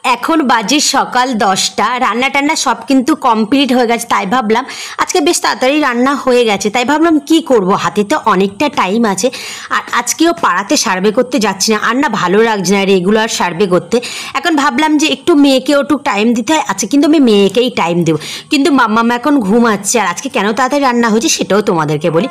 এখন বাজে সকাল 10টা। রান্না টান্না সব কিন্তু কমপ্লিট হয়ে গেছে, তাই ভাবলাম আজকে বেশ তাড়াতাড়ি রান্না হয়ে গেছে, তাই ভাবলাম কি করব, হাতে তো অনেকটা টাইম আছে। আর আজকেও পাড়াতে সার্ভে করতে যাচ্ছি না, আর না ভালো লাগছে না রেগুলার সার্ভে করতে। এখন ভাবলাম যে একটু মেয়েকেও একটু টাইম দিতে হয়, আজকে কিন্তু আমি মেয়েকেই টাইম দেবো। কিন্তু মাম্মা এখন ঘুমাচ্ছে। আর আজকে কেন তাড়াতাড়ি রান্না হয়েছে সেটাও তোমাদেরকে বলি।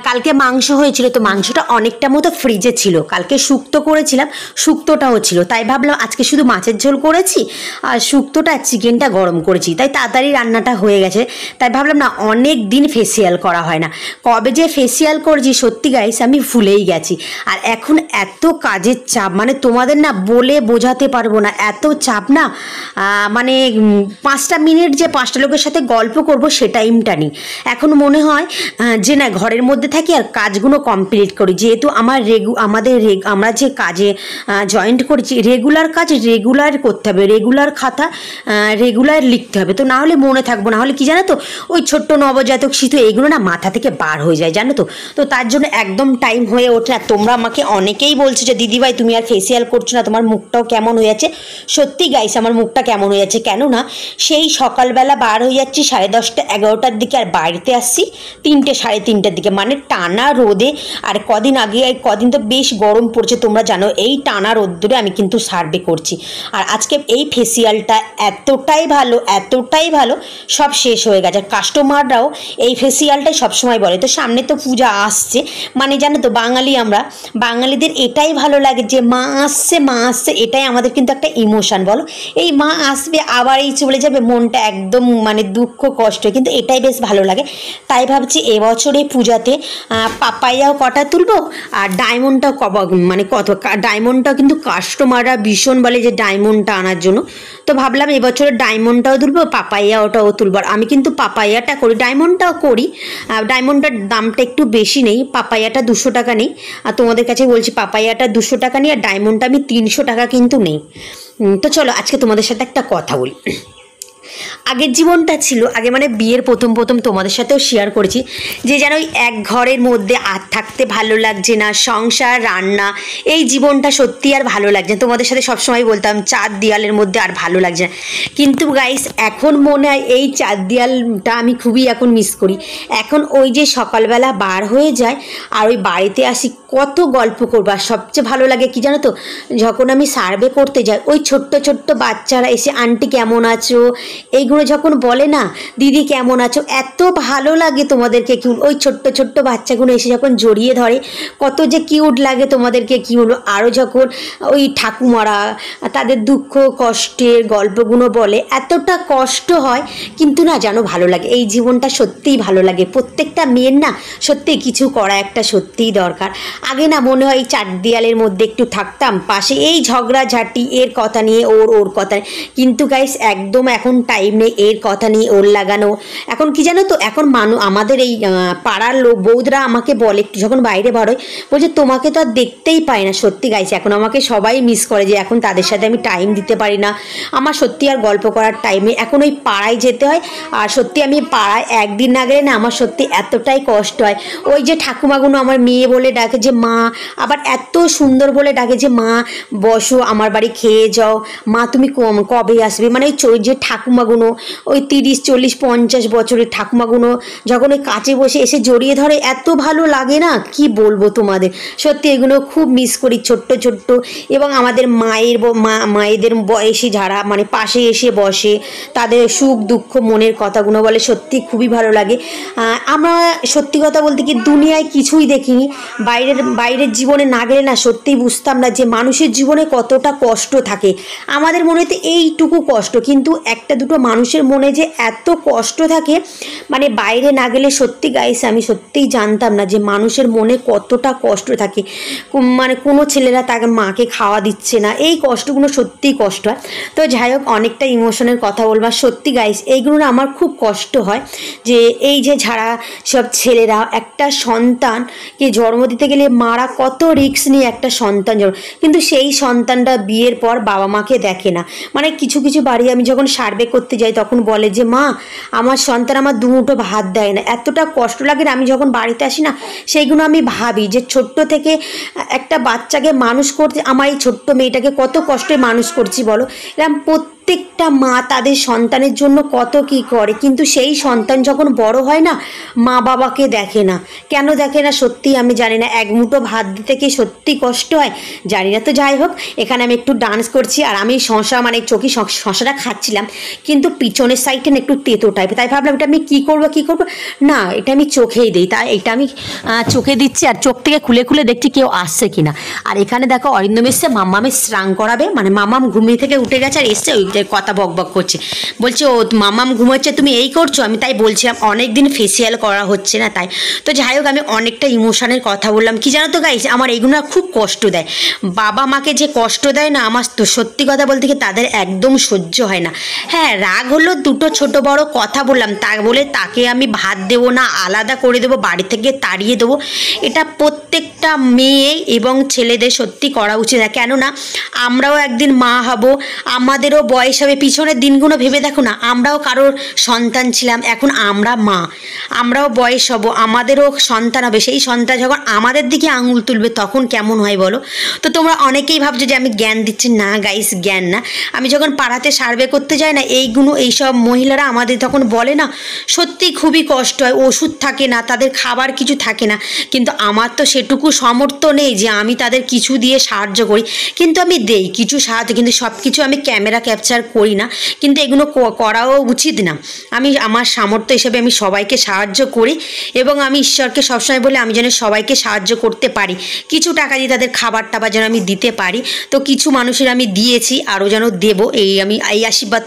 কালকে মাংস হয়েছিল, তো মাংসটা অনেকটা মতো ফ্রিজে ছিল, কালকে শুক্তো করেছিলাম, শুক্তোটাও ছিল, তাই ভাবলাম আজকে শুধু মাছের ঝোল করেছি আর শুক্তোটা চিকেনটা গরম করেছি, তাই তাড়াতাড়ি রান্নাটা হয়ে গেছে। তাই ভাবলাম না, অনেক দিন ফেসিয়াল করা হয় না, কবে যে ফেসিয়াল করেছি সত্যি গাইস আমি ভুলেই গেছি। আর এখন এত কাজের চাপ, মানে তোমাদের না বলে বোঝাতে পারবো না, এত চাপ না। মানে 5টা মিনিট যে 5টা লোকের সাথে গল্প করব সে টাইমটা নেই। এখন মনে হয় যে না ঘরের মধ্যে থাকি আর কাজগুলো কমপ্লিট করি, যেহেতু আমরা যে কাজে জয়েন্ট করেছি রেগুলার কাজ রেগুলার করতে হবে, রেগুলার খাতা রেগুলার লিখতে হবে, তো না হলে মনে থাকবো না। হলে কি জানো তো, ওই ছোট্ট নবজাতক শিশু এগুলো না মাথা থেকে বার হয়ে যায় জানো তো। তো তার জন্য একদম টাইম হয়ে ওঠে না। তোমরা আমাকে অনেকেই বলছো যে দিদিভাই তুমি আর ফেসিয়াল করছো না, তোমার মুখটাও কেমন হয়ে যাচ্ছে। সত্যি গাইস আমার মুখটা কেমন হয়ে যাচ্ছে, কেন না সেই সকালবেলা বার হয়ে যাচ্ছি 10:30 11টার দিকে, আর বাড়িতে আসছি 3টে 3:30টার দিকে, মানে টানা রোদে। আর কদিন তো বেশ গরম পড়ছে, তোমরা জানো এই টানা রোদ্দুরে আমি কিন্তু সার্ভে করছি। আর আজকে এই ফেসিয়ালটা এতটাই ভালো সব শেষ হয়ে গেছে। আর কাস্টমাররাও এই ফেসিয়ালটাই সবসময় বলে। তো সামনে তো পূজা আসছে, মানে জানো তো বাঙালিদের এটাই ভালো লাগে যে মা আসছে, এটাই আমাদের কিন্তু একটা ইমোশন, বলো এই মা আসবে আবার এই চলে যাবে, মনটা একদম মানে দুঃখ কষ্ট, কিন্তু এটাই বেশ ভালো লাগে। তাই ভাবছি এবছরে পূজাতে পাপাইয়াও কটা তুলবো, আর ডায়মন্ডটাও ডায়মন্ডটাও কিন্তু কাস্টমাররা ভীষণ বলে যে ডায়মন্ডটা আনার জন্য। তো ভাবলাম এবছরে ডায়মন্ডটাও তুলবো, পাপাইয়াটাও তুলবো। আর আমি কিন্তু পাপাইয়াটা করি, ডায়মন্ডটাও করি। ডায়মন্ডটার দামটা একটু বেশি নেই, পাপাইয়াটা 200 টাকা নেই। আর তোমাদের কাছে বলছি পাপাইয়াটা 200 টাকা নেই, আর ডায়মন্ডটা আমি 300 টাকা কিন্তু নেই। তো চলো আজকে তোমাদের সাথে একটা কথা বলি। আগের জীবনটা ছিল, আগে মানে বিয়ের প্রথম তোমাদের সাথেও শেয়ার করেছি যে যেন ওই এক ঘরের মধ্যে আর থাকতে ভালো লাগছে না, সংসার রান্না এই জীবনটা সত্যি আর ভালো লাগছে না। তোমাদের সাথে সবসময় বলতাম 4 দেয়ালের মধ্যে আর ভালো লাগছে না, কিন্তু গাইস এখন মনে হয় এই 4 দেয়ালটা আমি খুবই এখন মিস করি। এখন ওই যে সকালবেলা বার হয়ে যায় আর ওই বাড়িতে আসি, কত গল্প করবো। আর সবচেয়ে ভালো লাগে কি জানো তো, যখন আমি সার্ভে করতে যাই ওই ছোট্ট বাচ্চারা এসে আন্টি কেমন আছো এইগুলো যখন বলে না, দিদি কেমন আছো, এত ভালো লাগে তোমাদেরকে। ওই ছোট্ট বাচ্চাগুলো এসে যখন জড়িয়ে ধরে কত যে কিউট লাগে তোমাদেরকে কি বলবো। আরও যখন ওই ঠাকুমারা তাদের দুঃখ কষ্টের গল্পগুলো বলে, এতটা কষ্ট হয় কিন্তু না জানো ভালো লাগে। এই জীবনটা সত্যিই ভালো লাগে, প্রত্যেকটা মেয়ের না সত্যি কিছু করা একটা সত্যিই দরকার। আগে না মনে হয় 4 দেয়ালের মধ্যে একটু থাকতাম, পাশে এই ঝগড়াঝাটি এর কথা নিয়ে ওর কথা, কিন্তু গাইস একদম এখন টাইম নেই এর কথা নিয়ে ওর লাগানো। এখন কি জানো তো, এখন আমাদের এই পাড়ার লোক বৌদরা আমাকে বলে একটু যখন বাইরে বেরোয়, বলছে তোমাকে তো আর দেখতেই পাই না। সত্যি গাইছে এখন আমাকে সবাই মিস করে, যে এখন তাদের সাথে আমি টাইম দিতে পারি না, আমার সত্যি আর গল্প করার টাইমে এখন ওই পাড়ায় যেতে হয়। আর সত্যি আমি পাড়ায় একদিন না গেলে না আমার সত্যি এতটাই কষ্ট হয়। ওই যে ঠাকুমাগুলো আমার মেয়ে বলে ডাকে যে মা, আবার এত সুন্দর বলে ডাকে যে মা বসো আমার বাড়ি খেয়ে যাও, মা তুমি কবে আসবে, মানে ওই যে ঠাকুমাগুলো ওই 30 40 50 বছরের ঠাকুমাগুলো যখন ওই কাছে বসে এসে জড়িয়ে ধরে, এত ভালো লাগে না কি বলবো তোমাদের। সত্যি এগুলো খুব মিস করি, ছোট্ট এবং আমাদের মায়েদের বয়সী যারা মানে পাশে এসে বসে, তাদের সুখ দুঃখ মনের কথাগুলো বলে, সত্যি খুবই ভালো লাগে। আমরা সত্যি কথা বলতে কি দুনিয়ায় কিছুই দেখিনি, বাইরের জীবনে না গেলে না সত্যিই বুঝতাম না যে মানুষের জীবনে কতটা কষ্ট থাকে। আমাদের মনে হতে এইটুকু কষ্ট, কিন্তু একটা দুটো মানুষের মনে যে এত কষ্ট থাকে, মানে বাইরে না গেলে সত্যি গাইস আমি সত্যিই জানতাম না যে মানুষের মনে কতটা কষ্ট থাকে। মানে কোনো ছেলেরা তাকে মাকে খাওয়া দিচ্ছে না, এই কষ্টগুলো সত্যিই কষ্ট হয়। তো যাই হোক অনেকটা ইমোশনের কথা বলবার, সত্যি গাইস এইগুলো না আমার খুব কষ্ট হয় যে এই যে যারা সব ছেলেরা একটা সন্তানকে জন্ম দিতে গেলে মারা কত রিস্ক নিয়ে একটা সন্তান জন্ম, কিন্তু সেই সন্তানটা বিয়ের পর বাবা মাকে দেখে না। মানে কিছু বাড়ি আমি যখন সার্ভে করতে যাই তখন বলে যে মা আমার সন্তান আমার দুমুঠো ভাত দেয় না, এতটা কষ্ট লাগে না। আমি যখন বাড়িতে আসি না সেইগুলো আমি ভাবি যে ছোট্ট থেকে একটা বাচ্চাকে মানুষ করতে, আমার এই ছোট্ট মেয়েটাকে কত কষ্টে মানুষ করছি বলো। এরকম প্রত্যেকটা মা তাদের সন্তানের জন্য কত কি করে, কিন্তু সেই সন্তান যখন বড় হয় না মা বাবাকে দেখে না। কেন দেখে না সত্যি আমি জানি না, এক মুঠো ভাত দিতে কি সত্যি কষ্ট হয় জানি না। তো যাই হোক, এখানে আমি একটু ডান্স করছি আর আমি শশা মানে চোখে শশাটা খাচ্ছিলাম, কিন্তু পিছনের সাইডটা না একটু তেতো টাইপের, তাই ভাবলাম এটা আমি কী করবো না, এটা আমি চোখেই দিই। তাই এটা আমি চোখে দিচ্ছি আর চোখ থেকে খুলে খুলে দেখছি কেউ আসছে কিনা। আর এখানে দেখো অরিন্দম এসছে মাম্মামে স্নান করাবে, মানে মাম্মাম ঘুমিয়ে থেকে উঠে গেছে আর এসছে ওই কথা বক বক করছে, বলছে ও মাম্মাম ঘুমোচ্ছে তুমি এই করছো। আমি তাই বলছিলাম অনেক দিন ফেসিয়াল করা হচ্ছে না তাই। তো যাই হোক আমি অনেকটা ইমোশনের কথা বললাম। কি জানো তো গাইস, আমার এইগুলো খুব কষ্ট দেয়, বাবা মাকে যে কষ্ট দেয় না আমার তো সত্যি কথা বলতে কি তাদের একদম সহ্য হয় না। হ্যাঁ রাগ হলো, দুটো ছোট বড় কথা বললাম তা বলে তাকে আমি ভাত দেবো না, আলাদা করে দেবো, বাড়ি থেকে তাড়িয়ে দেবো, এটা প্রত্যেকটা মেয়ে এবং ছেলেদের সত্যি করা উচিত না। কেননা আমরাও একদিন মা হব, আমাদেরও বয়স হবে, পিছনের দিনগুলো ভেবে দেখো না, আমরাও কারোর সন্তান ছিলাম, এখন আমরা মা, আমরাও বয়স হব, আমাদেরও সন্তান হবে, সেই সন্তান যখন আমাদের দিকে আঙুল তুলবে তখন কেমন হয় বলো। তো তোমরা অনেকেই ভাবছো যে আমি জ্ঞান দিচ্ছি, না গাইস জ্ঞান না। আমি যখন পাড়াতে সার্ভে করতে যাই না এইসব মহিলারা আমাদের তখন বলে না, সত্যি খুবই কষ্ট হয়, ওষুধ থাকে না, তাদের খাবার কিছু থাকে না, কিন্তু আমার তো সেটুকু সামর্থ্য নেই যে আমি তাদের কিছু দিয়ে সাহায্য করি, কিন্তু আমি দেই কিছু সাহায্য, কিন্তু সব কিছু আমি ক্যামেরা ক্যাপচার করি না, কিন্তু এগুলো করাও উচিত না। আমি আমার সামর্থ্য হিসেবে আমি সবাইকে সাহায্য করি এবং আমি ঈশ্বরকে সবসময় বলে আমি যেন সবাইকে সাহায্য করতে পারি, কিছু টাকা দিয়ে তাদের খাবার টাবার যেন আমি দিতে পারি। তো কিছু মানুষের আমি দিয়েছি, আরও যেন দেবো, এই আশীর্বাদ